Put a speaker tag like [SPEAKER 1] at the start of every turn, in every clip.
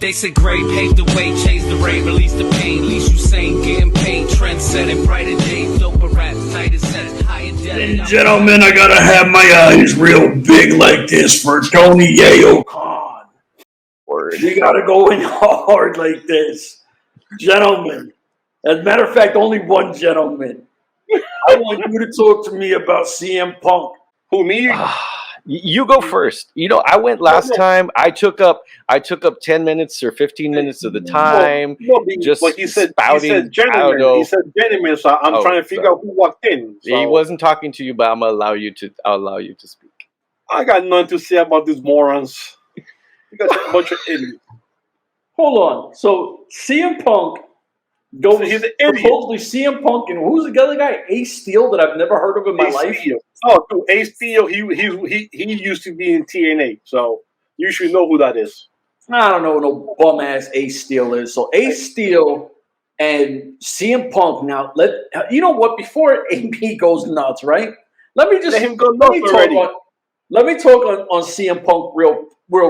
[SPEAKER 1] They said Gray paved the way, chased the rain, released the pain. Least you saying getting paid, trend setting, brighter days, doper rap, tighter sets, high and dead.
[SPEAKER 2] Gentlemen, I gotta have my eyes real big like this for Tony Yayo Khan. We gotta go in hard like this. Gentlemen, as a matter of fact, only one gentleman. I want you to talk to me about CM Punk.
[SPEAKER 3] Who, me?
[SPEAKER 4] You go first. You know, I went last time. I took up 10 minutes or 15 minutes of the time.
[SPEAKER 3] But he said gentlemen. He said gentlemen, so I'm trying to figure out who walked in. So.
[SPEAKER 4] He wasn't talking to you, but I'll allow you to speak.
[SPEAKER 3] I got nothing to say about these morons. You guys are a bunch of idiots.
[SPEAKER 2] Hold on. So CM Punk goes supposedly CM Punk and who's the other guy? Ace Steel that I've never heard of in my life.
[SPEAKER 3] Steel. Oh, dude, Ace Steel. He used to be in TNA, so you should know who that is.
[SPEAKER 2] I don't know what no bum ass Ace Steel is. So Ace Steel and CM Punk. Now you know what? Before AB goes nuts, right? Let me talk on CM Punk real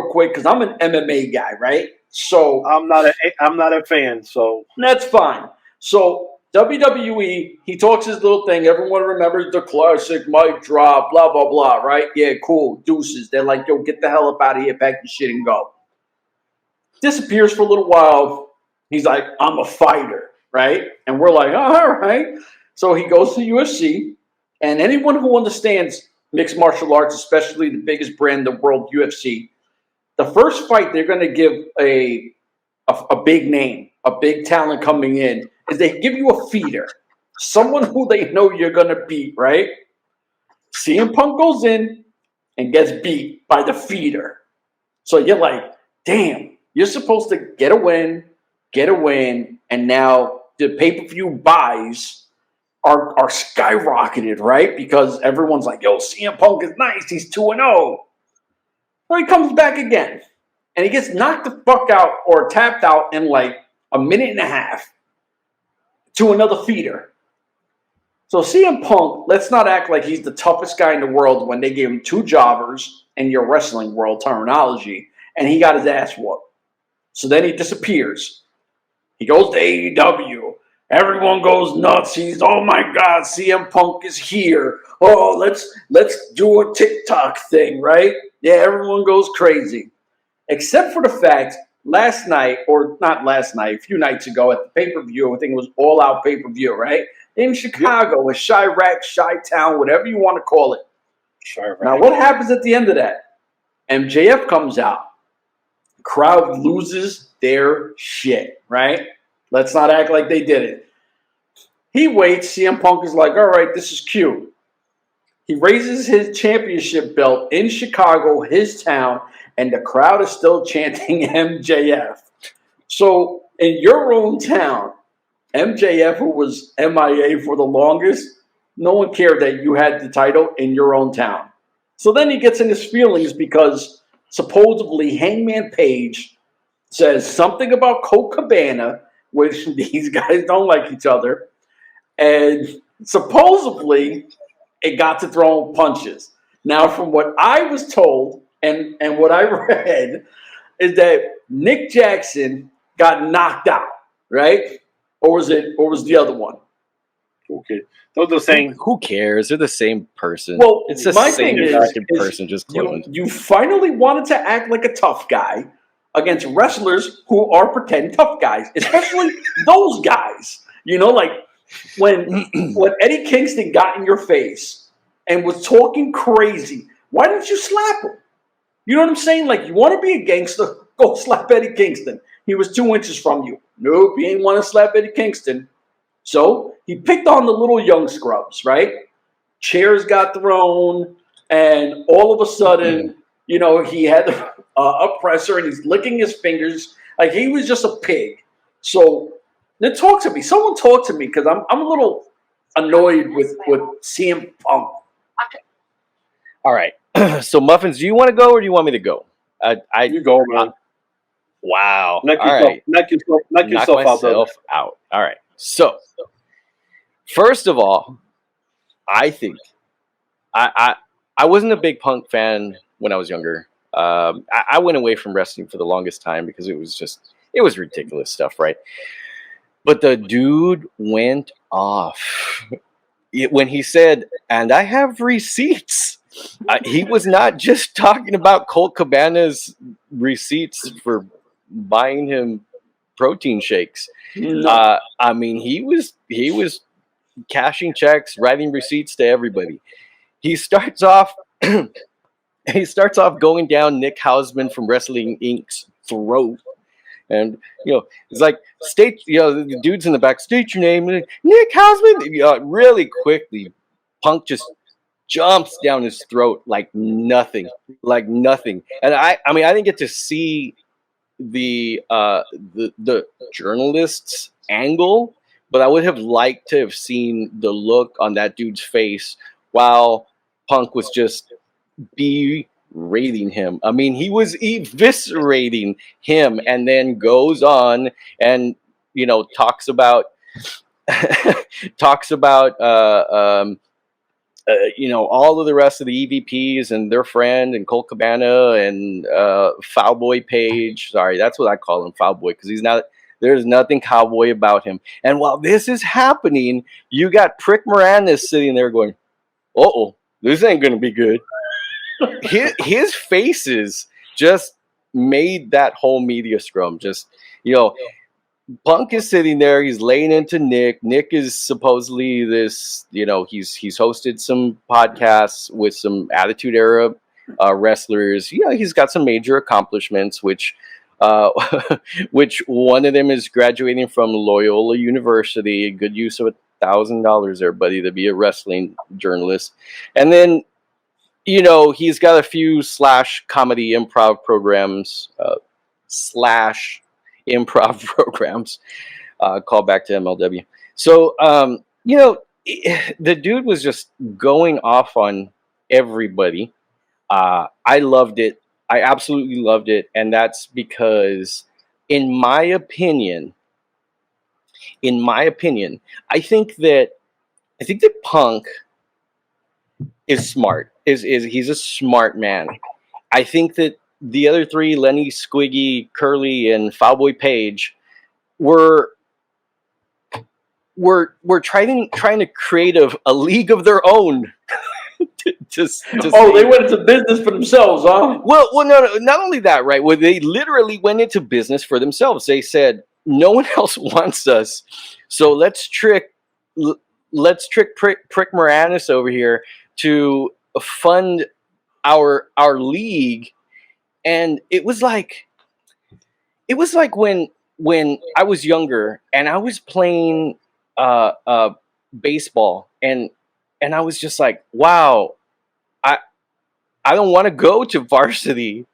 [SPEAKER 2] quick because I'm an MMA guy, right? So
[SPEAKER 3] I'm not a fan, so
[SPEAKER 2] that's fine. So WWE, he talks his little thing. Everyone remembers the classic mic drop, blah blah blah, right? Yeah, cool, deuces. They're like, yo, get the hell up out of here, pack your shit and go. Disappears for a little while. He's like, I'm a fighter, right? And we're like, all right. So he goes to UFC, and anyone who understands mixed martial arts, especially the biggest brand in the world, UFC. The first fight they're going to give a big name, a big talent coming in, is they give you a feeder, someone who they know you're going to beat, right? CM Punk goes in and gets beat by the feeder. So you're like, damn, you're supposed to get a win, and now the pay-per-view buys are skyrocketed, right? Because everyone's like, yo, CM Punk is nice, he's 2-0. So he comes back again, and he gets knocked the fuck out or tapped out in like a minute and a half to another feeder. So CM Punk, let's not act like he's the toughest guy in the world when they gave him two jobbers in your wrestling world terminology, and he got his ass whooped. So then he disappears. He goes to AEW. Everyone goes nuts. He's, oh my God, CM Punk is here. Oh, let's do a TikTok thing, right? Yeah, everyone goes crazy. Except for the fact, last night, or not last night, a few nights ago at the pay-per-view, I think it was All Out pay-per-view, right? In Chicago, in Chirac, Chi-Town, whatever you want to call it.
[SPEAKER 3] Chirac.
[SPEAKER 2] Now, what happens at the end of that? MJF comes out. Crowd loses their shit, right? Let's not act like they did it. He waits. CM Punk is like, all right, this is cute. He raises his championship belt in Chicago, his town, and the crowd is still chanting MJF. So in your own town, MJF, who was MIA for the longest, no one cared that you had the title in your own town. So then he gets in his feelings because supposedly Hangman Page says something about Colt Cabana, which these guys don't like each other, and supposedly it got to throwing punches. Now, from what I was told and what I read is that Nick Jackson got knocked out, right? Or was the other one?
[SPEAKER 3] Okay. They're the same.
[SPEAKER 4] Who cares? They're the same person.
[SPEAKER 2] Well,
[SPEAKER 4] it's the
[SPEAKER 2] my
[SPEAKER 4] same
[SPEAKER 2] thing
[SPEAKER 4] fucking
[SPEAKER 2] is
[SPEAKER 4] person, just cloned.
[SPEAKER 2] You finally wanted to act like a tough guy against wrestlers who are pretend tough guys, especially those guys. You know, like when Eddie Kingston got in your face and was talking crazy, why didn't you slap him? You know what I'm saying? Like, you want to be a gangster, go slap Eddie Kingston. He was 2 inches from you. Nope, he ain't want to slap Eddie Kingston. So he picked on the little young scrubs, right? Chairs got thrown, and all of a sudden, you know, he had a presser, and he's licking his fingers like he was just a pig. So then talk to me. Someone talk to me, because I'm a little annoyed with CM Punk.
[SPEAKER 4] Okay. All right. So, Muffins, do you want to go or do you want me to go?
[SPEAKER 3] You go, man.
[SPEAKER 4] Wow.
[SPEAKER 3] Knock yourself
[SPEAKER 4] out. All right. So, first of all, I think I wasn't a big Punk fan when I was younger. I went away from wrestling for the longest time because it was ridiculous stuff, right? But the dude went off when he said, "And I have receipts." He was not just talking about Colt Cabana's receipts for buying him protein shakes.
[SPEAKER 2] No.
[SPEAKER 4] I mean, he was cashing checks, writing receipts to everybody. He starts off going down Nick Hausman from Wrestling Inc.'s throat. And, it's like, the dude's in the back, state your name, Nick Hausman. Really quickly, Punk just jumps down his throat like nothing. And I didn't get to see the journalist's angle, but I would have liked to have seen the look on that dude's face while Punk was just berating him. I mean, he was eviscerating him, and then goes on and talks about all of the rest of the EVPs and their friend and Colt Cabana and Fatboy Page. Sorry, that's what I call him, Fatboy, because he's not. There's nothing cowboy about him. And while this is happening, you got Prick Moranis sitting there going, "Uh-oh, this ain't gonna be good." His faces just made that whole media scrum. Just Punk is sitting there. He's laying into Nick. Nick is supposedly this. He's hosted some podcasts with some Attitude Era wrestlers. He's got some major accomplishments, which one of them is graduating from Loyola University. Good use of $1,000 there, buddy, to be a wrestling journalist. And then he's got a few /comedy improv programs call back to MLW. So the dude was just going off on everybody. I loved it. I absolutely loved it. And that's because in my opinion, I think that Punk is smart. He's a smart man. I think that the other three, Lenny, Squiggy, Curly, and Fatboy Page, were trying to create a league of their own.
[SPEAKER 2] They went into business for themselves, huh?
[SPEAKER 4] Well, no, not only that, right? Well, they literally went into business for themselves. They said, no one else wants us, so let's trick Prick Moranis over here to fund our league. And it was like when I was younger and I was playing baseball, and I was just like, wow, I don't want to go to varsity,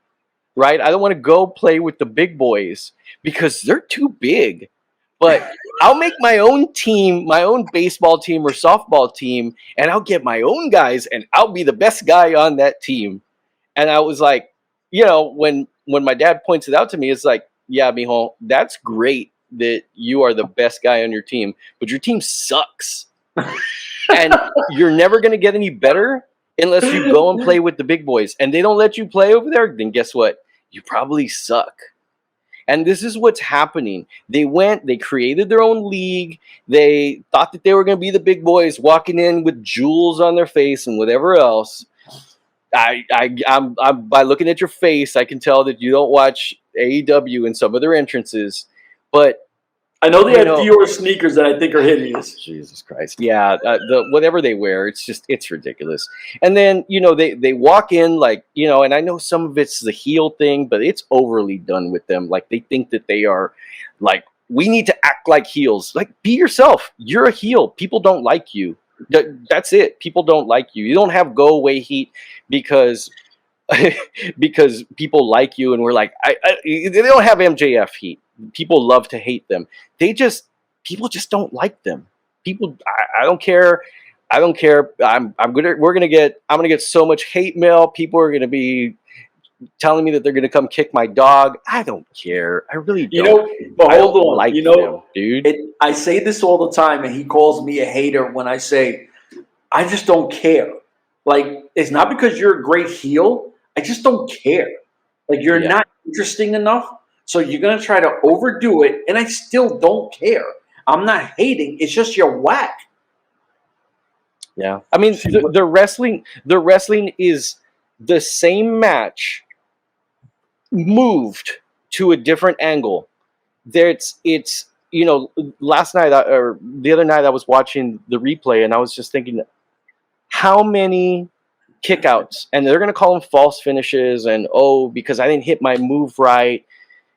[SPEAKER 4] right? I don't want to go play with the big boys because they're too big. But I'll make my own team, my own baseball team or softball team, and I'll get my own guys, and I'll be the best guy on that team. And I was like, when my dad points it out to me, it's like, yeah, mijo, that's great that you are the best guy on your team, but your team sucks. And you're never going to get any better unless you go and play with the big boys. And they don't let you play over there, then guess what? You probably suck. And this is what's happening. They created their own league. They thought that they were going to be the big boys, walking in with jewels on their face and whatever else. I'm by looking at your face, I can tell that you don't watch AEW and some of their entrances. But
[SPEAKER 2] I know they have Dior sneakers that I think are hideous.
[SPEAKER 4] Jesus Christ. Yeah, the whatever they wear, it's ridiculous. And then, they walk in like, and I know some of it's the heel thing, but it's overly done with them. Like, they think that they are like, we need to act like heels. Like, be yourself. You're a heel. People don't like you. That's it. People don't like you. You don't have go away heat because people like you, and we're like, they don't have MJF heat. People love to hate them. People just don't like them. People, I don't care. I'm gonna get so much hate mail. People are gonna be telling me that they're gonna come kick my dog. I don't care. I really don't.
[SPEAKER 2] But hold on.
[SPEAKER 4] Like them, dude.
[SPEAKER 2] I say this all the time, and he calls me a hater when I say I just don't care. Like, it's not because you're a great heel. I just don't care. Like, you're not interesting enough, so you're going to try to overdo it, and I still don't care. I'm not hating. It's just you're whack.
[SPEAKER 4] Yeah. I mean, the wrestling is the same match moved to a different angle. It's last night or the other night I was watching the replay and I was just thinking, how many kickouts, and they're going to call them false finishes, and because I didn't hit my move right.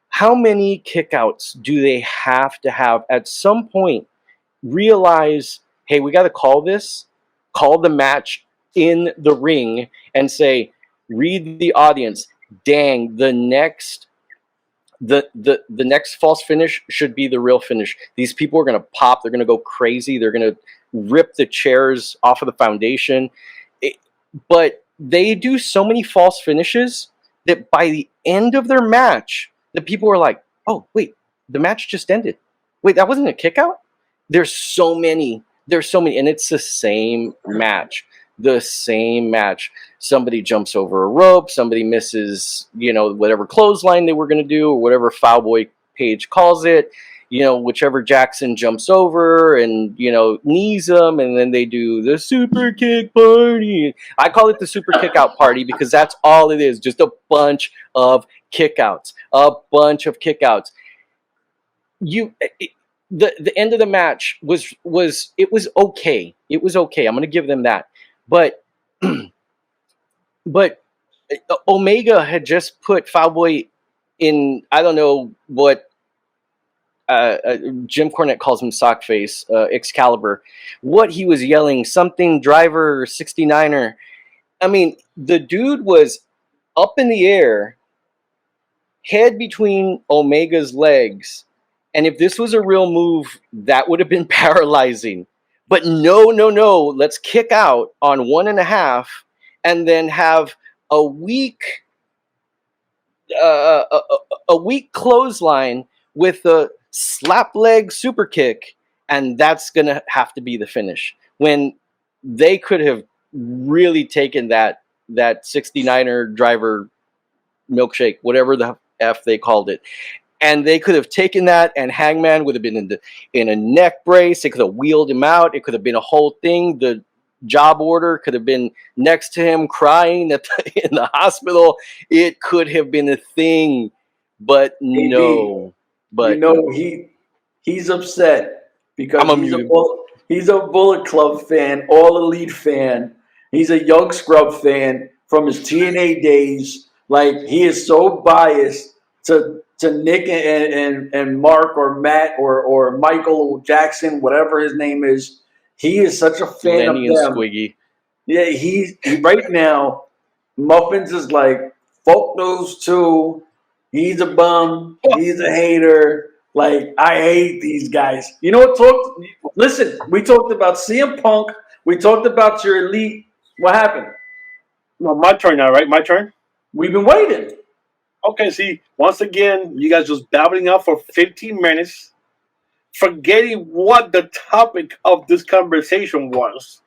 [SPEAKER 4] How many kickouts do they have to have at some point? Realize, hey, we got to call the match in the ring, and say, read the audience. Dang, the next false finish should be the real finish. These people are going to pop. They're going to go crazy. They're going to rip the chairs off of the foundation. But they do so many false finishes that by the end of their match, the people are like, oh, wait, the match just ended. Wait, that wasn't a kick out? There's so many, and it's the same match. Somebody jumps over a rope, somebody misses, whatever clothesline they were going to do, or whatever Fatboy page calls it, whichever Jackson jumps over and, knees them, and then they do the super kick party. I call it the super kick out party because that's all it is, just a bunch of kickouts. The end of the match was okay. It was okay. I'm going to give them that. But Omega had just put Fatboy in, I don't know what Jim Cornette calls him, sockface, Excalibur. What he was yelling, something driver 69er. I mean, the dude was up in the air, head between Omega's legs. And if this was a real move, that would have been paralyzing. But no. Let's kick out on 1.5 and then have a weak clothesline with a slap leg super kick, and that's going to have to be the finish. When they could have really taken that 69er driver milkshake, whatever the F they called it, and they could have taken that, and Hangman would have been in a neck brace. They could have wheeled him out. It could have been a whole thing. The job order could have been next to him crying in the hospital. It could have been a thing, but no. But
[SPEAKER 2] he's upset because he's a Bullet Club fan, All Elite fan. He's a Young Scrub fan from his TNA days. Like, he is so biased to Nick and Mark or Matt or Michael Jackson, whatever his name is. He is such a fan
[SPEAKER 4] Lenny
[SPEAKER 2] of them.
[SPEAKER 4] and Squiggy.
[SPEAKER 2] Yeah, he right now, Muffins is like, fuck those two. He's a bum. He's a hater. Like, I hate these guys. You know what? Listen, we talked about CM Punk. We talked about your elite. What happened?
[SPEAKER 3] No, my turn now, right? My turn?
[SPEAKER 2] We've been waiting.
[SPEAKER 3] Okay, see, once again, you guys just babbling up for 15 minutes, forgetting what the topic of this conversation was.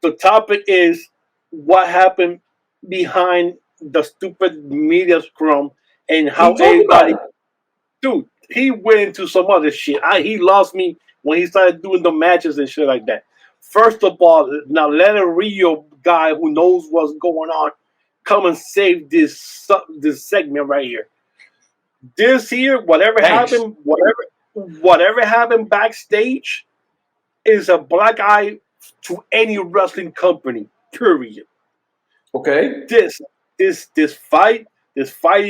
[SPEAKER 3] The topic is what happened behind the stupid media scrum and how everybody... Dude, he went into some other shit. He lost me when he started doing the matches and shit like that. First of all, now let a Rio guy who knows what's going on come and save this segment right here. This here, whatever happened backstage is a black eye to any wrestling company. Period.
[SPEAKER 2] Okay.
[SPEAKER 3] This fighting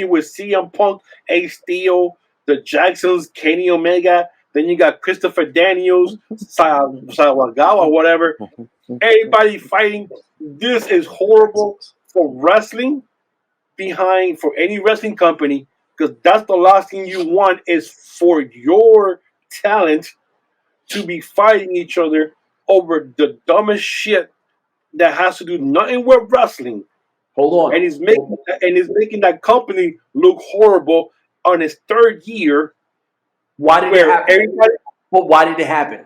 [SPEAKER 3] with CM Punk, Ace Steel, the Jacksons, Kenny Omega, then you got Christopher Daniels, Sawagawa, whatever. Everybody fighting. This is horrible for wrestling, for any wrestling company, because that's the last thing you want is for your talent to be fighting each other over the dumbest shit that has to do nothing with wrestling.
[SPEAKER 2] Hold on.
[SPEAKER 3] And he's making that company look horrible on its third year.
[SPEAKER 2] Why did it happen? Why did it happen?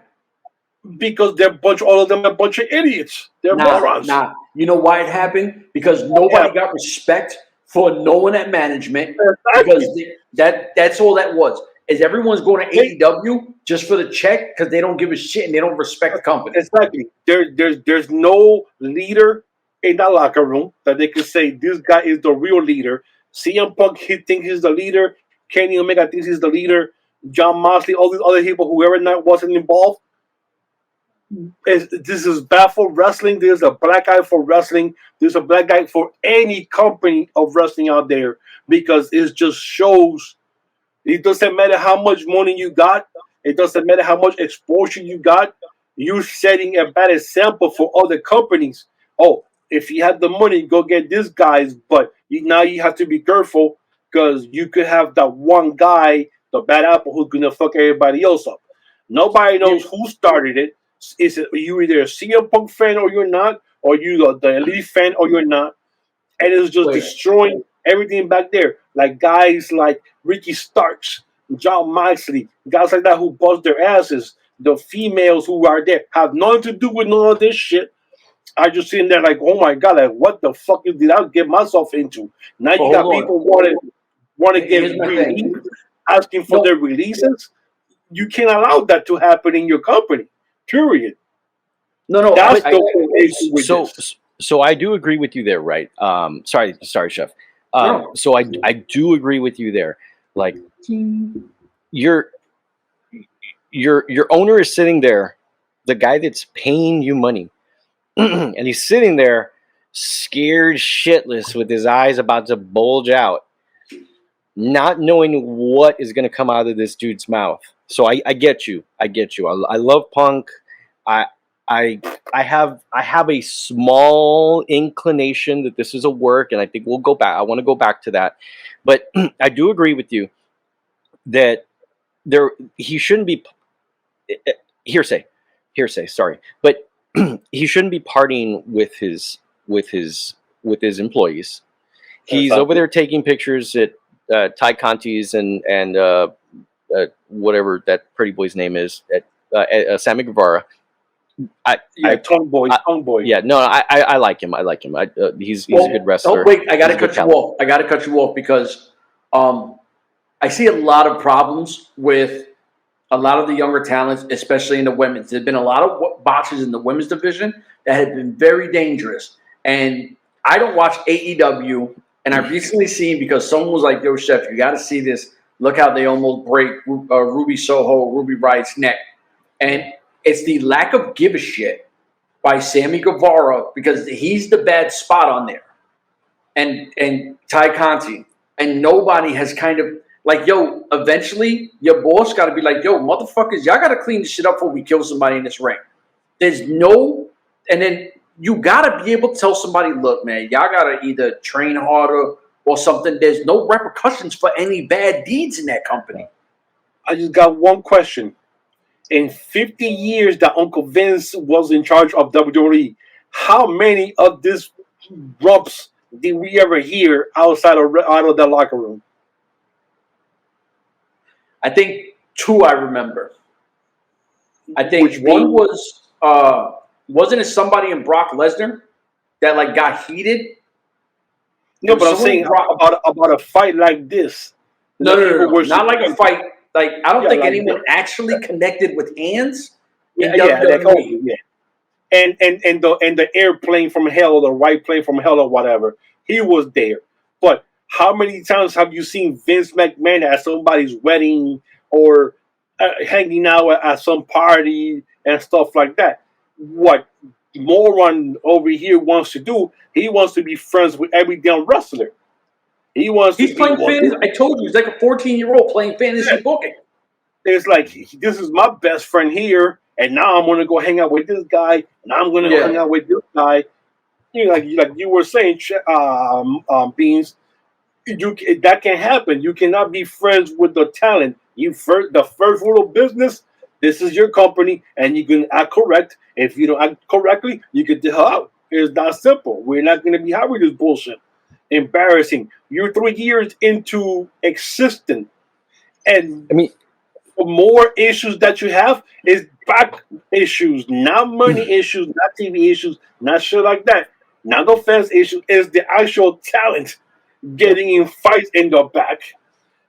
[SPEAKER 3] Because all of them are a bunch of idiots. They're morons.
[SPEAKER 2] You know why it happened? Because nobody got respect for no one at management because that's all that was. Is everyone's going to AEW just for the check because they don't give a shit and they don't respect the company.
[SPEAKER 3] Exactly. There's no leader in that locker room that they could say this guy is the real leader. CM Punk he thinks he's the leader. Kenny Omega thinks he's the leader. John Moxley, all these other people, whoever not wasn't involved. This is bad for wrestling. There's a black guy for wrestling. There's a black guy for any company of wrestling out there because it just shows. It doesn't matter how much money you got. It doesn't matter how much exposure you got. You're setting a bad example for other companies. Oh, if you have the money, go get these guys. But now you have to be careful because you could have that one guy, the bad apple, who's going to fuck everybody else up. Nobody knows who started it. Is it you either a CM Punk fan or you're not, or you the Elite fan or you're not? And it's just destroying everything back there. Like guys like Ricky Starks, John Moxley, guys like that who bust their asses. The females who are there have nothing to do with none of this shit. I just sitting there like, oh my god, like what the fuck did I get myself into? Now you got people want to get released, asking for their releases. You can't allow that to happen in your company. Period.
[SPEAKER 2] No.
[SPEAKER 3] That's the issue with this.
[SPEAKER 4] So I do agree with you there, right? Sorry, Chef. So I do agree with you there. Like your owner is sitting there, the guy that's paying you money, and he's sitting there scared shitless with his eyes about to bulge out, not knowing what is going to come out of this dude's mouth. So I get you. I love Punk. I have a small inclination that this is a work, and I think we'll go back. I want to go back to that, but I do agree with you that he shouldn't be hearsay. Sorry, but he shouldn't be partying with his employees. He's over there taking pictures at Ty Conti's and whatever that pretty boy's name is at Sammy Guevara.
[SPEAKER 3] Tongue boy.
[SPEAKER 4] Yeah, no, I like him. He's a good wrestler.
[SPEAKER 2] Oh wait, I gotta cut you off because I see a lot of problems with a lot of the younger talents, especially in the women's. There's been a lot of botches in the women's division that have been very dangerous. And I don't watch AEW, and I've recently seen, because someone was like, yo, Chef, you got to see this. Look how they almost break Ruby Riot's neck. And it's the lack of give a shit by Sammy Guevara, because he's the bad spot on there. And Ty Conti. And nobody has kind of, like, yo, eventually your boss got to be like, yo, motherfuckers, y'all got to clean this shit up before we kill somebody in this ring. There's no, and then you got to be able to tell somebody, look, man, y'all got to either train harder or something. There's no repercussions for any bad deeds in that company.
[SPEAKER 3] I just got one question. In 50 years that Uncle Vince was in charge of WWE, how many of these rumps did we ever hear out of the locker room?
[SPEAKER 2] I think 2 I remember. I think one was, wasn't it somebody in Brock Lesnar that like got heated?
[SPEAKER 3] No, but I'm saying about a fight like this.
[SPEAKER 2] No, not like a fight. Like, I don't think anyone actually connected with hands.
[SPEAKER 3] Yeah. And the airplane from hell, or the right plane from hell, or whatever, he was there. But how many times have you seen Vince McMahon at somebody's wedding or hanging out at some party and stuff like that? What moron over here wants to do? He wants to be friends with every damn wrestler. He's
[SPEAKER 2] playing fantasy. I told you, he's like a 14-year-old playing fantasy booking.
[SPEAKER 3] It's like, this is my best friend here, and now I'm going to go hang out with this guy, and I'm going to go hang out with this guy. You know, like you were saying, Beans, that can happen. You cannot be friends with the talent. The first rule of business, this is your company, and you can act correct. If you don't act correctly, you get the hell out. It's that simple. We're not going to be having this bullshit. Embarrassing. You're 3 years into existence, and
[SPEAKER 4] I mean,
[SPEAKER 3] more issues that you have is back issues, not money issues, not TV issues, not shit like that. Not the fans issue, is the actual talent getting in fights in the back.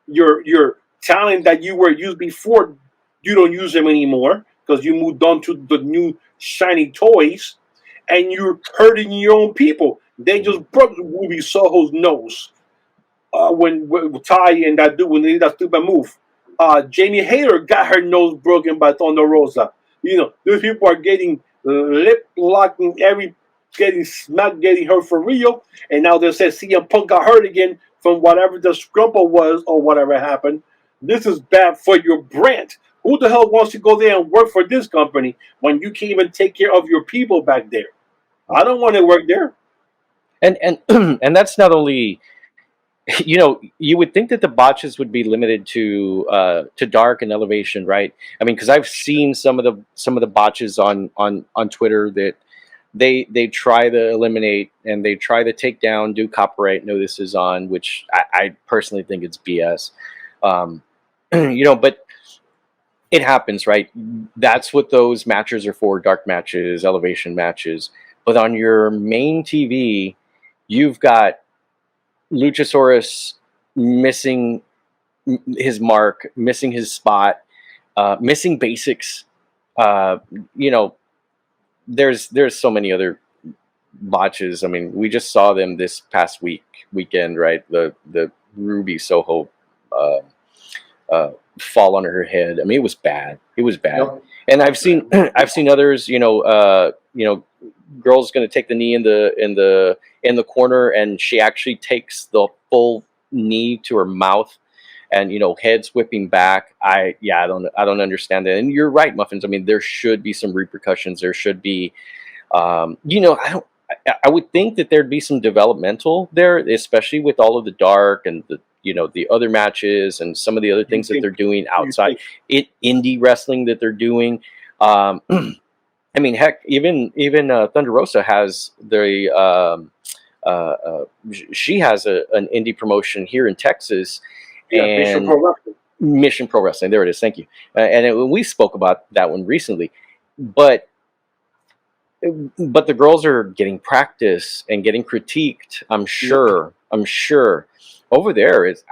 [SPEAKER 3] Your talent that you were used before, you don't use them anymore because you moved on to the new shiny toys, and you're hurting your own people. They just broke Ruby Soho's nose when Ty and that dude when they did that stupid move. Jamie Hayter got her nose broken by Thunder Rosa. These people are getting lip locking, getting smacked, getting hurt for real. And now they say CM Punk got hurt again from whatever the scrumple was or whatever happened. This is bad for your brand. Who the hell wants to go there and work for this company when you can't even take care of your people back there? I don't want to work there.
[SPEAKER 4] And and that's not only, you would think that the botches would be limited to Dark and Elevation, right? I mean, because I've seen some of the botches on Twitter that they try to eliminate and they try to take down, do copyright notices on, which I personally think it's BS. But it happens, right? That's what those matches are for: Dark matches, Elevation matches. But on your main TV, you've got Luchasaurus missing his mark, missing his spot, missing basics. There's so many other botches. I mean, we just saw them this past weekend, right? The Ruby Soho fall on her head. I mean, it was bad. It was bad. Yep. And I've seen others. Girl's going to take the knee in the corner, and she actually takes the full knee to her mouth, and head's whipping back. I don't understand that. And you're right, Muffins. I mean, there should be some repercussions. There should be, I would think that there'd be some developmental there, especially with all of the Dark and the other matches and some of the other things that they're doing outside indie wrestling that they're doing. I mean, heck, even Thunder Rosa has she has an indie promotion here in Texas.
[SPEAKER 3] Yeah, and
[SPEAKER 4] Mission Pro Wrestling. There it is. Thank you. We spoke about that one recently, but the girls are getting practice and getting critiqued. I'm sure. Over there, it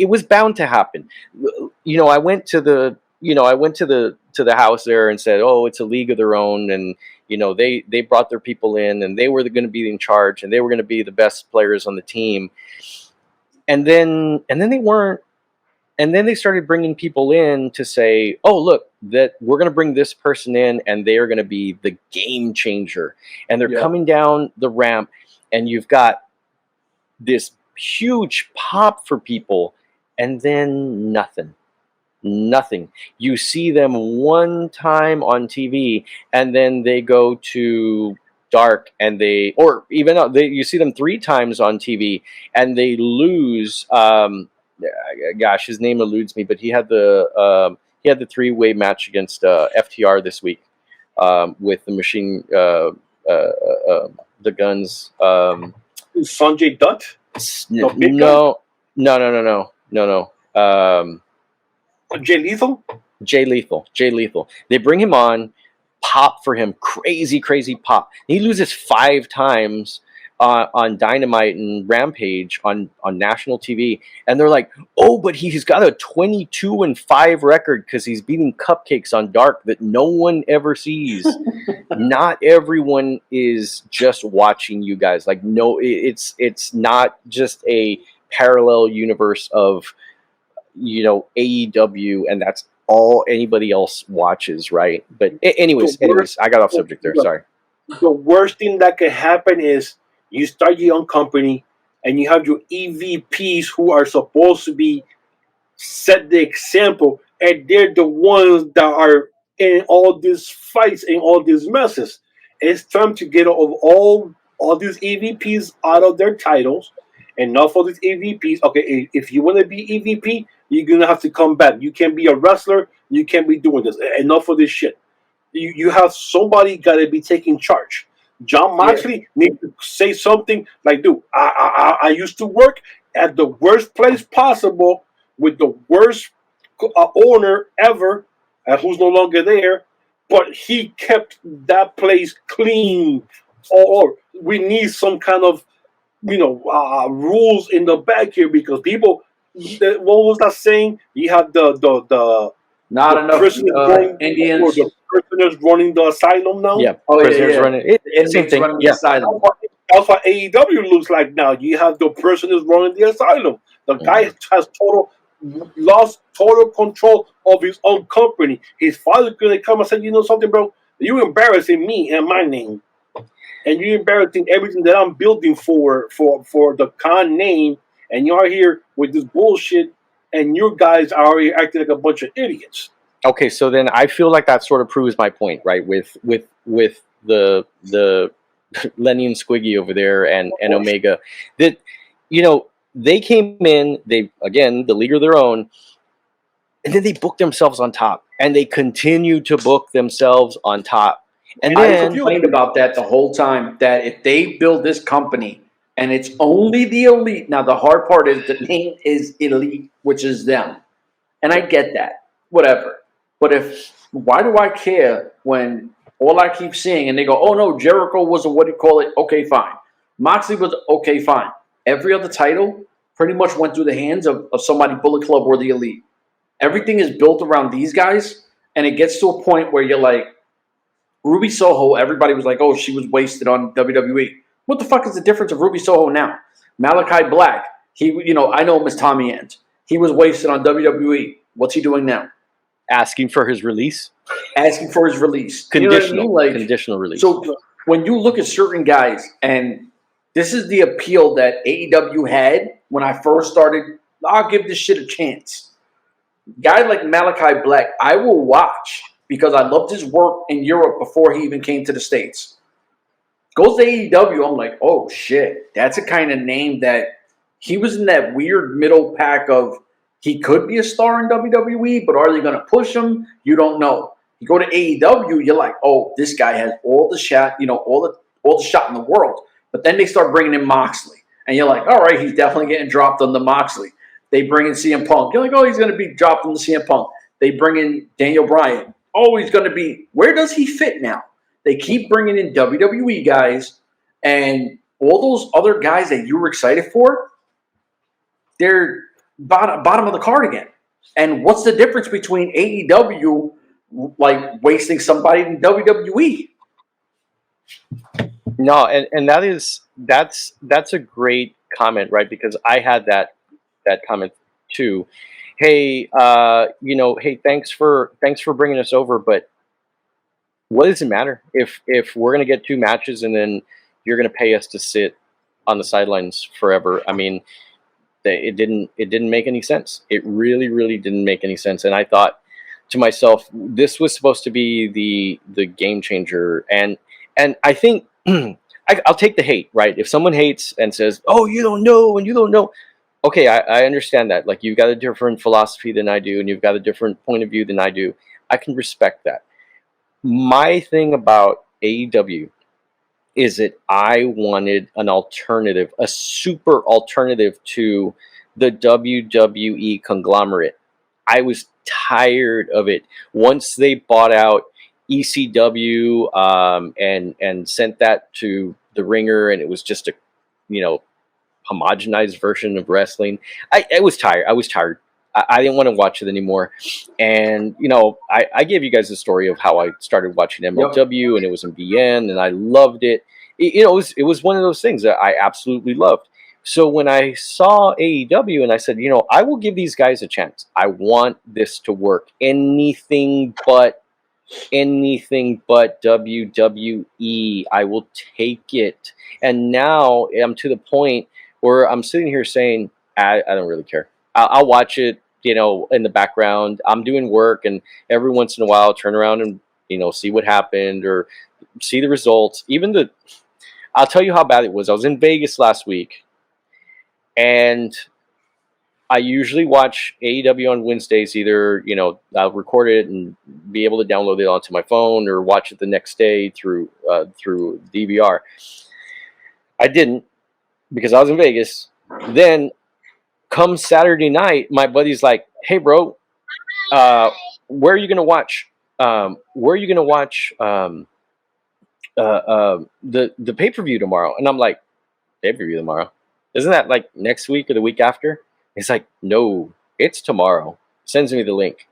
[SPEAKER 4] was bound to happen. I went to the house there and said, oh, it's a league of their own, and they brought their people in, and they were going to be in charge, and they were going to be the best players on the team. And then they weren't. And then they started bringing people in to say, oh, look, that we're going to bring this person in, and they are going to be the game changer. And they're coming down the ramp, and you've got this huge pop for people, and then nothing. You see them one time on TV, and then they go to Dark, and you see them 3 times on TV, and they lose. Gosh, his name eludes me, but he had the 3-way match against FTR this week with the Machine, the Guns.
[SPEAKER 3] Sanjay Dutt?
[SPEAKER 4] No.
[SPEAKER 3] Jay Lethal?
[SPEAKER 4] Jay Lethal. They bring him on, pop for him, crazy pop. He loses 5 times on Dynamite and Rampage on national TV, and they're like, oh, but he's got a 22-5 record because he's beating cupcakes on Dark that no one ever sees. Not everyone is just watching you guys. Like, no, it's not just a parallel universe of AEW, and that's all anybody else watches, right? But anyways, I got off subject there. Sorry.
[SPEAKER 3] The worst thing that could happen is you start your own company and you have your EVPs who are supposed to be set the example, and they're the ones that are in all these fights and all these messes. It's time to get all these EVPs out of their titles. Enough of these EVPs. Okay, if you want to be EVP, you're gonna have to come back. You can't be a wrestler. You can't be doing this. Enough of this shit. You have somebody got to be taking charge. John Moxley needs to say something like, dude, I used to work at the worst place possible with the worst owner ever, who's no longer there, but he kept that place clean. Or we need some kind of rules in the back here because people. What was that saying? You have the
[SPEAKER 2] Not enough
[SPEAKER 3] prisoners running, or
[SPEAKER 2] Indians.
[SPEAKER 3] the prisoners running the asylum now.
[SPEAKER 4] Yeah,
[SPEAKER 2] Oh, yeah,
[SPEAKER 4] prisoners
[SPEAKER 2] yeah.
[SPEAKER 4] running it.
[SPEAKER 2] The
[SPEAKER 4] Same
[SPEAKER 2] inmates
[SPEAKER 4] thing.
[SPEAKER 2] running the
[SPEAKER 4] Yeah.
[SPEAKER 2] asylum.
[SPEAKER 3] That's what AEW looks like now. You have the prisoners running the asylum. The guy has lost total control of his own company. His father's gonna come and say, you know something, bro? You embarrassing me and my name, and you embarrassing everything that I'm building for the Khan name, and you're here with this bullshit, and you guys are already acting like a bunch of idiots.
[SPEAKER 4] Okay, so then I feel like that sort of proves my point, right? With the Lenny and Squiggy over there and Omega, that they came in, they again the league of their own, and then they booked themselves on top, and they continue to book themselves on top, and
[SPEAKER 2] I
[SPEAKER 4] then
[SPEAKER 2] complained about that the whole time, that if they build this company and it's only the elite, now the hard part is the name is elite, which is them. And I get that, whatever. But why do I care when all I keep seeing and they go, oh no, Jericho was a, what do you call it? Okay, fine. Moxley was okay, fine. Every other title pretty much went through the hands of somebody, Bullet Club or the elite. Everything is built around these guys, and it gets to a point where you're like, Ruby Soho, everybody was like, oh, she was wasted on WWE. What the fuck is the difference of Ruby Soho now? Malachi Black, I know him as Tommy End. He was wasted on WWE. What's he doing now?
[SPEAKER 4] asking for his release,
[SPEAKER 2] Asking for his release.
[SPEAKER 4] conditional,
[SPEAKER 2] You know what I mean?
[SPEAKER 4] conditional release.
[SPEAKER 2] So when you look at certain guys, and this is the appeal that AEW had when I first started, I'll give this shit a chance. Guy like Malachi Black, I will watch because I loved his work in Europe before he even came to the States. Goes to AEW, I'm like, oh shit, that's a kind of name that he was in that weird middle pack of he could be a star in WWE, but are they going to push him? You don't know. You go to AEW, you're like, oh, this guy has all the shot, all the shot in the world. But then they start bringing in Moxley, and you're like, all right, he's definitely getting dropped on the Moxley. They bring in CM Punk. You're like, oh, he's going to be dropped on the CM Punk. They bring in Daniel Bryan. Oh, he's going to be. Where does he fit now? They keep bringing in WWE guys, and all those other guys that you were excited for, they're bottom of the card again. And what's the difference between AEW like wasting somebody in WWE?
[SPEAKER 4] No, and that's a great comment, right? Because I had that comment too. Hey, hey, thanks for bringing us over, but what does it matter if we're gonna get 2 matches and then you're gonna pay us to sit on the sidelines forever? I mean, it didn't make any sense. It really didn't make any sense. And I thought to myself, this was supposed to be the game changer. And I think I'll take the hate, right? If someone hates and says, oh, you don't know and you don't know. Okay, I understand that. Like, you've got a different philosophy than I do, and you've got a different point of view than I do. I can respect that. My thing about AEW is that I wanted an alternative, a super alternative to the WWE conglomerate. I was tired of it. Once they bought out ECW and sent that to the Ringer, and it was just a homogenized version of wrestling. I was tired. I didn't want to watch it anymore. And, I gave you guys the story of how I started watching MLW, and it was in VN, and I loved it. It was one of those things that I absolutely loved. So when I saw AEW and I said, I will give these guys a chance. I want this to work. Anything but WWE. I will take it. And now I'm to the point where I'm sitting here saying, I don't really care. I'll watch it, in the background. I'm doing work, and every once in a while I'll turn around and, see what happened or see the results. I'll tell you how bad it was. I was in Vegas last week, and I usually watch AEW on Wednesdays. Either, I'll record it and be able to download it onto my phone or watch it the next day through DVR. I didn't, because I was in Vegas. Then come Saturday night, my buddy's like, hey, bro, where are you going to watch? The pay-per-view tomorrow? And I'm like, pay-per-view tomorrow. Isn't that like next week or the week after? He's like, no, it's tomorrow. Sends me the link.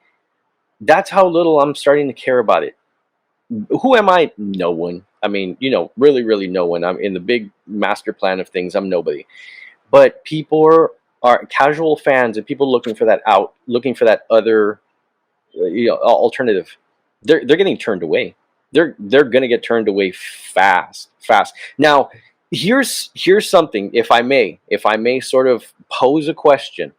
[SPEAKER 4] That's how little I'm starting to care about it. Who am I? No one. I mean, really, really no one. I'm in the big master plan of things. I'm nobody. But people are casual fans and people looking for that other, alternative. They're getting turned away. They're going to get turned away fast. Now, here's something, if I may sort of pose a question,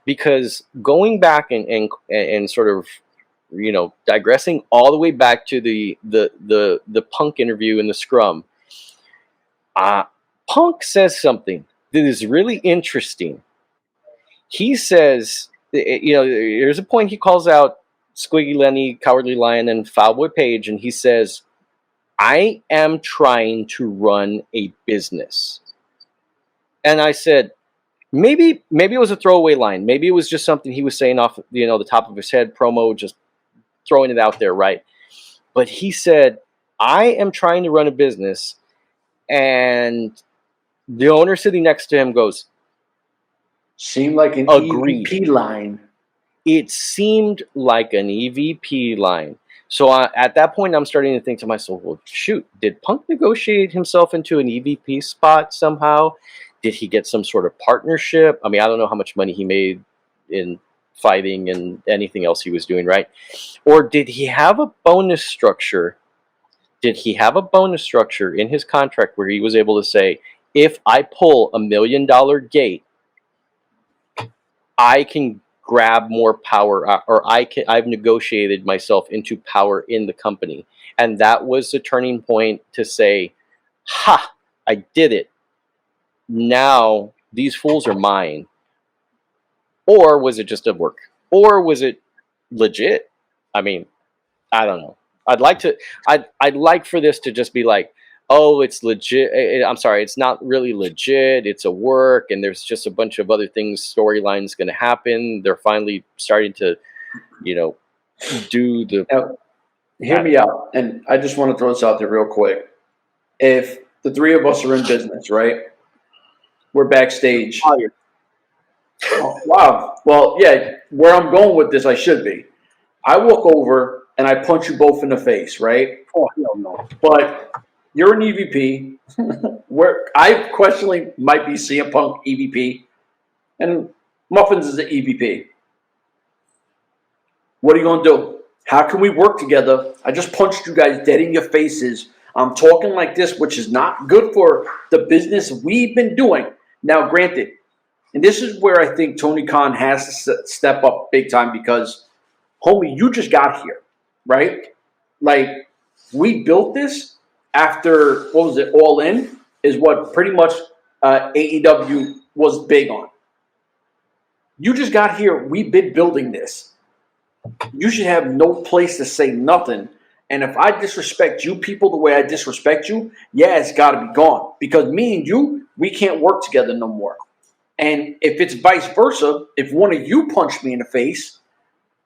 [SPEAKER 4] because going back and sort of, digressing all the way back to the Punk interview in the Scrum, Punk says something that is really interesting. He says, there's a point he calls out Squiggy Lenny, Cowardly Lion, and Fatboy Page, and he says, I am trying to run a business. And I said, maybe it was a throwaway line. Maybe it was just something he was saying off, the top of his head, promo, just throwing it out there, right? But he said, I am trying to run a business, and the owner sitting next to him goes,
[SPEAKER 2] seemed like an
[SPEAKER 4] agreed.
[SPEAKER 2] EVP line.
[SPEAKER 4] It seemed like an EVP line. So at that point, I'm starting to think to myself, well, shoot, did Punk negotiate himself into an EVP spot somehow? Did he get some sort of partnership? I mean, I don't know how much money he made in fighting and anything else he was doing, right? Or did he have a bonus structure? Did he have a bonus structure in his contract where he was able to say, if I pull $1 million gate, I can grab more power, or I've negotiated myself into power in the company. And that was the turning point to say, ha, I did it. Now these fools are mine. Or was it just a work? Or was it legit? I mean, I don't know. I'd like for this to just be like, oh, it's legit. I'm sorry, it's not really legit. It's a work, and there's just a bunch of other things, storylines going to happen. They're finally starting to, do the.
[SPEAKER 2] Now, hear me out, and I just want to throw this out there real quick. If the three of us are in business, right? We're backstage. Oh, wow. Well, yeah, where I'm going with this, I should be. I walk over and I punch you both in the face, right?
[SPEAKER 3] Oh, hell no.
[SPEAKER 2] But you're an EVP. Where I questionably might be CM Punk EVP, and Muffins is an EVP. What are you going to do? How can we work together? I just punched you guys dead in your faces. I'm talking like this, which is not good for the business we've been doing. Now, granted, and this is where I think Tony Khan has to step up big time because, homie, you just got here, right? Like, we built this after, what was it, All In is what pretty much AEW was big on. You just got here. We've been building this. You should have no place to say nothing. And if I disrespect you people the way I disrespect you, yeah, it's got to be gone. Because me and you, we can't work together no more. And if it's vice versa, if one of you punched me in the face,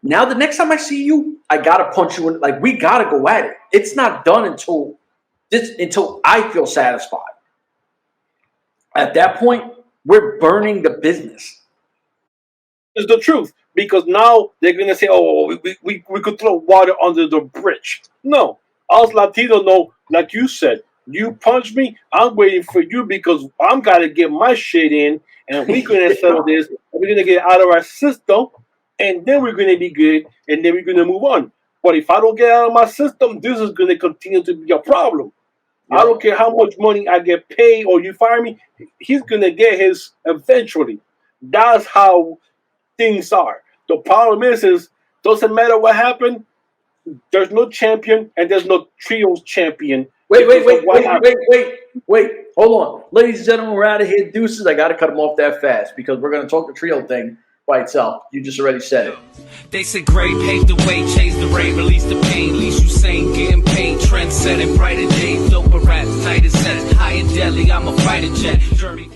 [SPEAKER 2] now the next time I see you, I got to punch you in. Like, we got to go at it. It's not done until I feel satisfied. At that point, we're burning the business.
[SPEAKER 3] It's the truth. Because now they're going to say, oh, we could throw water under the bridge. No. Us Latino know, like you said, you punch me, I'm waiting for you because I'm got to get my shit in, and we're going to settle this, and we're going to get out of our system, and then we're going to be good, and then we're going to move on. But if I don't get out of my system, this is going to continue to be a problem. Yeah. I don't care how much money I get paid or you fire me, he's going to get his eventually. That's how things are. The problem is doesn't matter what happened, there's no champion and there's no trios champion.
[SPEAKER 2] Wait. Hold on. Ladies and gentlemen, we're out of here. Deuces. I got to cut them off that fast because we're going to talk the trio thing by itself. You just already said it.
[SPEAKER 1] They said gray paved the way, chased the rain, released the pain, least you sane, getting paid, trend setting, brighter days, doper rap, tighter sets, high and deadly, I'm a fighter jet, journey.